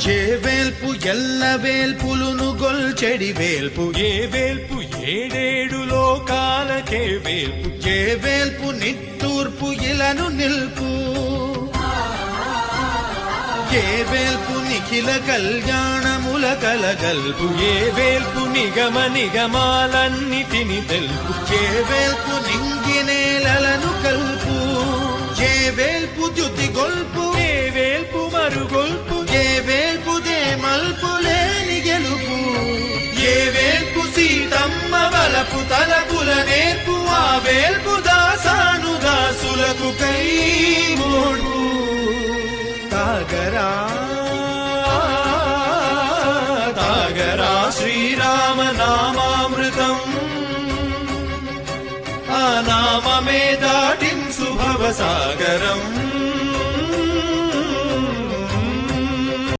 చేవేల్పు ఎల్ల వేల్పులును గొల్చెడి వేల్పు ఏ వేల్పు ఏడేడు లోకాలకే వేల్పు ఏ వేల్పు నిట్టూర్పు ఇలను నిల్పు ఏ వేల్పు నిఖిల కళ్యాణముల కలగల్పు ఏ వేల్పు నిగమ నిగమాలన్నిటిని తెలుపు ఏ వేల్పు నింగినేలను కల్పు ఏ వేల్పు ద్యుతి గొల్పు ఏ వేల్పు మరుగొల్పు ఏ వేల్పు దే మల్పు లేని గెలుపు ఏ వేల్పు సీతమ్మ వలపు తలపుల నేర్పు ఆ వేల్పు దాసాను దాసులకు కై మోడు తాగరా తాగరా శ్రీరామ నామామృతం ఆ నామమే దాటింసు భవసాగరం